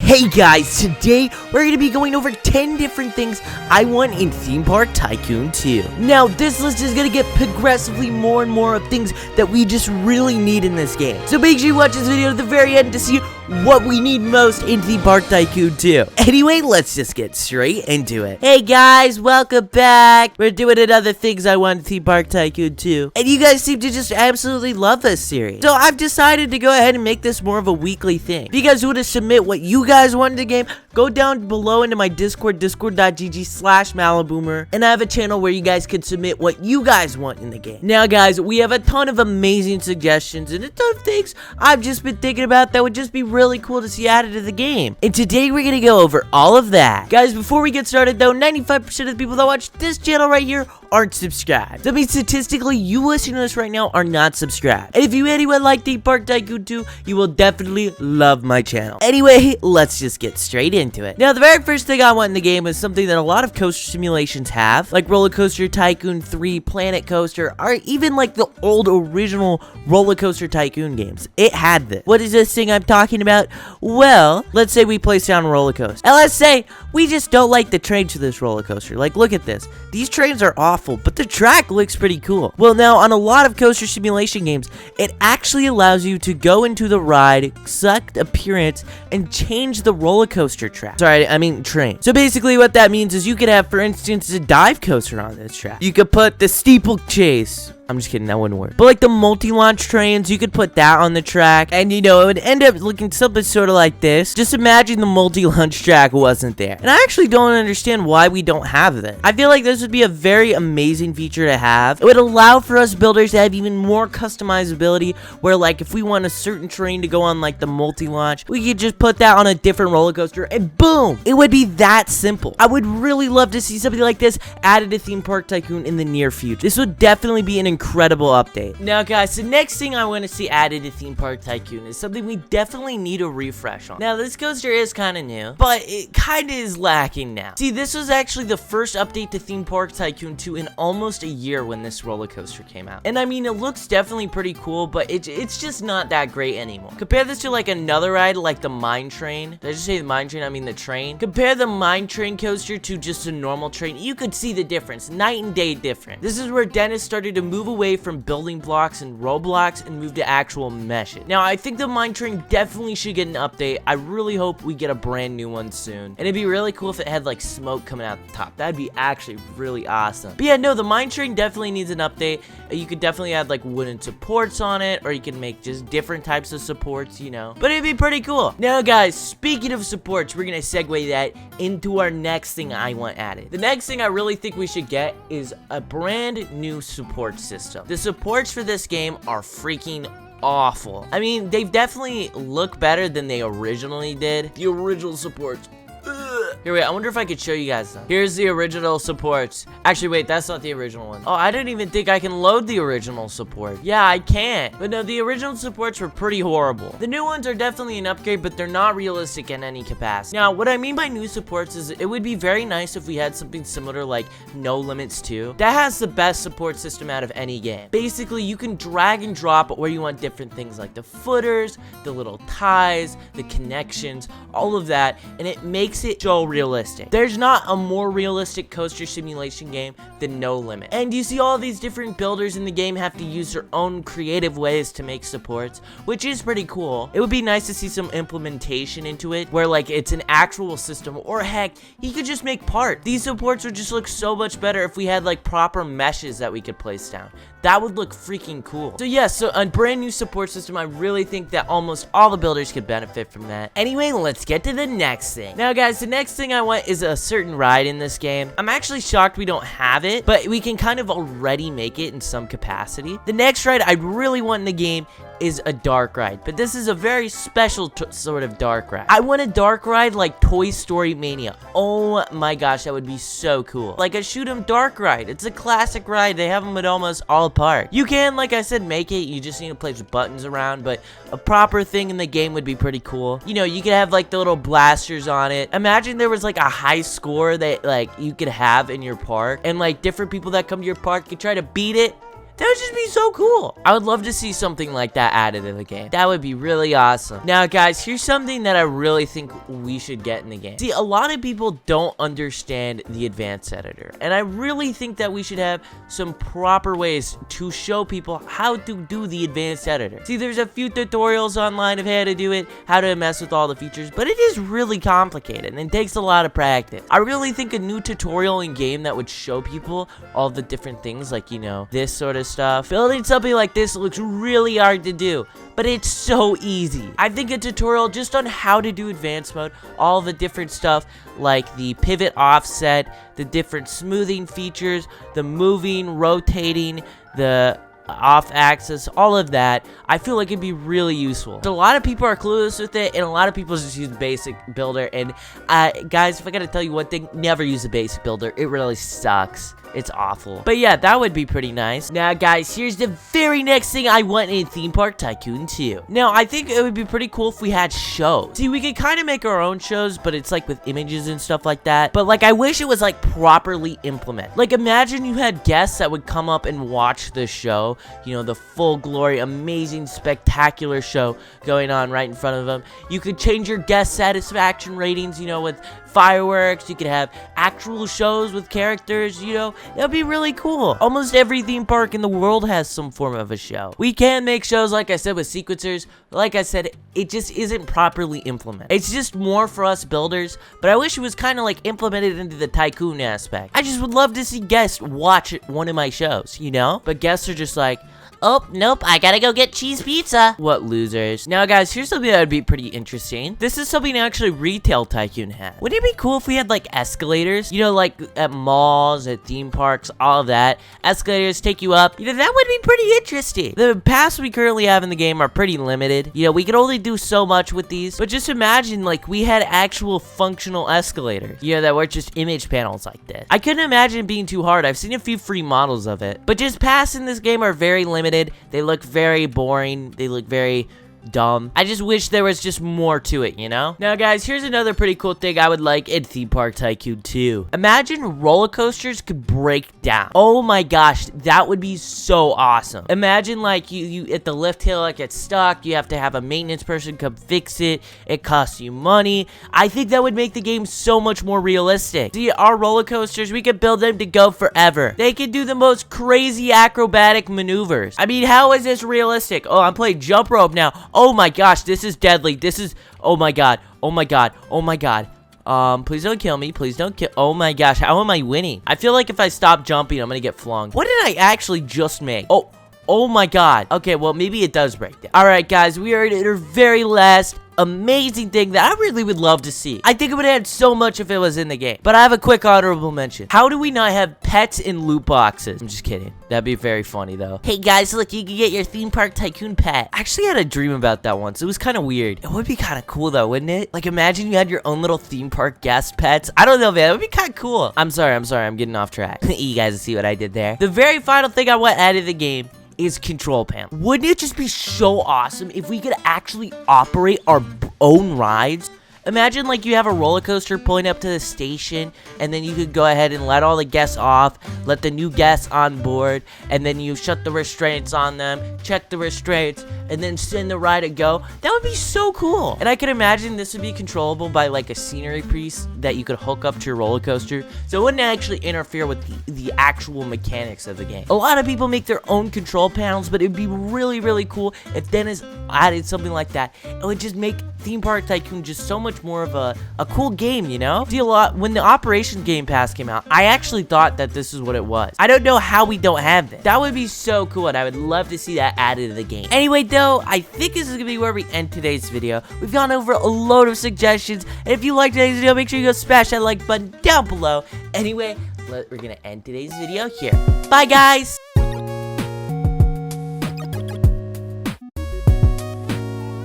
Hey guys, today we're going to be going over 10 different things I want in Theme Park Tycoon 2. Now, this list is going to get progressively more and more of things that we just really need in this game. So make sure you watch this video to the very end to see what we need most in Theme Park Tycoon 2. Anyway, let's just get straight into it. Hey guys, welcome back. We're doing another things I want in Theme Park Tycoon 2. And you guys seem to just absolutely love this series. So I've decided to go ahead and make this more of a weekly thing. If you guys want to submit what you guys want in the game, go down below into my Discord, discord.gg/Maliboomer, and I have a channel where you guys can submit what you guys want in the game. Now guys, we have a ton of amazing suggestions and a ton of things I've just been thinking about that would just be really cool to see added to the game. And today we're gonna go over all of that. Guys, before we get started though, 95% of the people that watch this channel right here aren't subscribed. That means statistically, you listening to this right now are not subscribed. And if you anyone like Theme Park Tycoon 2, you will definitely love my channel. Anyway, let's just get straight into it. Now, the very first thing I want in the game is something that a lot of coaster simulations have, like Roller Coaster Tycoon 3, Planet Coaster, or even like the old original Roller Coaster Tycoon games. It had this. What is this thing I'm talking about? Well, let's say we place down a roller coaster. And let's say we just don't like the trains to this roller coaster. Like, look at this. These trains are awful, but the track looks pretty cool. Well, now, on a lot of coaster simulation games, it actually allows you to go into the ride, select appearance, and change the roller coaster track. Sorry, I mean train. So basically what that means is you could have, for instance, a dive coaster on this track. You could put the steeplechase. I'm just kidding, that wouldn't work. But like the multi-launch trains, you could put that on the track. And you know, it would end up looking something sort of like this. Just imagine the multi-launch track wasn't there. And I actually don't understand why we don't have this. I feel like this would be a very amazing feature to have. It would allow for us builders to have even more customizability, where like if we want a certain train to go on like the multi-launch, we could just put that on a different roller coaster and boom! It would be that simple. I would really love to see something like this added to Theme Park Tycoon in the near future. This would definitely be an incredible update. Now guys, the next thing I want to see added to Theme Park Tycoon is something we definitely need a refresh on. Now this coaster is kind of new, but it kind of is lacking now. See, this was actually the first update to Theme Park Tycoon 2 in almost a year when this roller coaster came out. And I mean, it looks definitely pretty cool, but it's just not that great anymore. Compare this to like another ride like the Mine Train. Did I just say the Mine Train? I mean the train. Compare the Mine Train coaster to just a normal train. You could see the difference. Night and day different. This is where Dennis started to move away from building blocks and Roblox and move to actual meshes. Now, I think the Mine Train definitely should get an update. I really hope we get a brand new one soon. And it'd be really cool if it had like smoke coming out the top. That'd be actually really awesome. But yeah, no, the Mine Train definitely needs an update. You could definitely add like wooden supports on it, or you can make just different types of supports, you know. But it'd be pretty cool. Now, guys, speaking of supports, we're gonna segue that into our next thing I want added. The next thing I really think we should get is a brand new support system. The supports for this game are freaking awful. I mean, they definitely look better than they originally did. The original supports. Here, wait, I wonder if I could show you guys them. Here's the original supports. Actually, wait, that's not the original one. Oh, I didn't even think I can load the original support. Yeah, I can't. But no, the original supports were pretty horrible. The new ones are definitely an upgrade, but they're not realistic in any capacity. Now, what I mean by new supports is it would be very nice if we had something similar like No Limits 2. That has the best support system out of any game. Basically, you can drag and drop where you want different things like the footers, the little ties, the connections, all of that, and it makes it so realistic. There's not a more realistic coaster simulation game than No Limit. And you see all these different builders in the game have to use their own creative ways to make supports, which is pretty cool. It would be nice to see some implementation into it where like it's an actual system, or heck, he could just make parts. These supports would just look so much better if we had like proper meshes that we could place down. That would look freaking cool. So yeah, so a brand new support system, I really think that almost all the builders could benefit from that. Anyway, let's get to the next thing. Now guys, the next thing I want is a certain ride in this game. I'm actually shocked we don't have it, but we can kind of already make it in some capacity. The next ride I really want in the game is a dark ride, but this is a very special sort of dark ride. I want a dark ride like Toy Story Mania. Oh my gosh, that would be so cool. Like a shoot 'em dark ride. It's a classic ride. They have them at almost all parks. You can, like I said, make it. You just need to place buttons around, but a proper thing in the game would be pretty cool. You know, you could have like the little blasters on it. Imagine there was like a high score that like you could have in your park, and like different people that come to your park could try to beat it. That would just be so cool. I would love to see something like that added in the game. That would be really awesome. Now, guys, here's something that I really think we should get in the game. See, a lot of people don't understand the advanced editor, and I really think that we should have some proper ways to show people how to do the advanced editor. See, there's a few tutorials online of how to do it, how to mess with all the features, but it is really complicated and it takes a lot of practice. I really think a new tutorial in game that would show people all the different things, like, you know, this sort of stuff. Building something like this looks really hard to do, but it's so easy. I think a tutorial just on how to do advanced mode, all the different stuff like the pivot offset, the different smoothing features, the moving, rotating, the off axis, all of that, I feel like it'd be really useful. So a lot of people are clueless with it, and a lot of people just use basic builder. And guys, if I gotta tell you one thing, never use a basic builder. It really sucks. It's awful. But yeah, that would be pretty nice. Now, guys, here's the very next thing I want in Theme Park Tycoon 2. Now, I think it would be pretty cool if we had shows. See, we could kind of make our own shows, but it's like with images and stuff like that. But like, I wish it was like properly implemented. Like, imagine you had guests that would come up and watch the show. You know, the full glory, amazing, spectacular show going on right in front of them. You could change your guest satisfaction ratings, you know, with fireworks. You could have actual shows with characters, you know. That'd be really cool. Almost every theme park in the world has some form of a show. We can make shows, like I said, with sequencers. Like I said, it just isn't properly implemented. It's just more for us builders, but I wish it was kind of like implemented into the tycoon aspect. I just would love to see guests watch one of my shows, you know? But guests are just like, oh, nope, I gotta go get cheese pizza. What losers. Now, guys, here's something that would be pretty interesting. This is something actually Retail Tycoon had. Wouldn't it be cool if we had, like, escalators? You know, like, at malls, at theme parks, all of that. Escalators take you up. You know, that would be pretty interesting. The paths we currently have in the game are pretty limited. You know, we can only do so much with these. But just imagine, like, we had actual functional escalators. You know, that weren't just image panels like this. I couldn't imagine it being too hard. I've seen a few free models of it. But just paths in this game are very limited. They look very boring. They look very dumb. I just wish there was just more to it, you know? Now, guys, here's another pretty cool thing I would like in Theme Park Tycoon 2. Imagine roller coasters could break down. Oh my gosh, that would be so awesome. Imagine, like, you at the lift hill, like, it's stuck. You have to have a maintenance person come fix it. It costs you money. I think that would make the game so much more realistic. See, our roller coasters, we could build them to go forever. They can do the most crazy acrobatic maneuvers. I mean, how is this realistic? Oh, I'm playing jump rope now. Oh my gosh, this is deadly. This is, oh my god, oh my god, oh my god. Please don't kill me. Please don't kill. Oh my gosh, how am I winning? I feel like if I stop jumping, I'm gonna get flung. What did I actually just make? Oh my god. Okay, well, maybe it does break down. All right, guys, we are at our very last amazing thing that I really would love to see. I think it would add so much if it was in the game. But I have a quick honorable mention. How do we not have pets in loot boxes? I'm just kidding. That'd be very funny, though. Hey, guys, look, you can get your Theme Park Tycoon pet. I actually had a dream about that once. It was kind of weird. It would be kind of cool, though, wouldn't it? Like, imagine you had your own little theme park guest pets. I don't know, man. It would be kind of cool. I'm sorry. I'm getting off track. You guys see what I did there? The very final thing I want added to the game is control panel. Wouldn't it just be so awesome if we could actually operate our own rides? Imagine, like, you have a roller coaster pulling up to the station, and then you could go ahead and let all the guests off, let the new guests on board, and then you shut the restraints on them, check the restraints, and then send the ride to go. That would be so cool. And I could imagine this would be controllable by, like, a scenery piece that you could hook up to your roller coaster, so it wouldn't actually interfere with the actual mechanics of the game. A lot of people make their own control panels, but it'd be really, really cool if Dennis added something like that. It would just make Theme Park Tycoon just so much more of a cool game, you know? See, when the Operation Game Pass came out, I actually thought that this is what it was. I don't know how we don't have this. That would be so cool, and I would love to see that added to the game. Anyway, though, I think this is gonna be where we end today's video. We've gone over a load of suggestions, and if you liked today's video, make sure you go smash that like button down below. Anyway, we're gonna end today's video here. Bye, guys!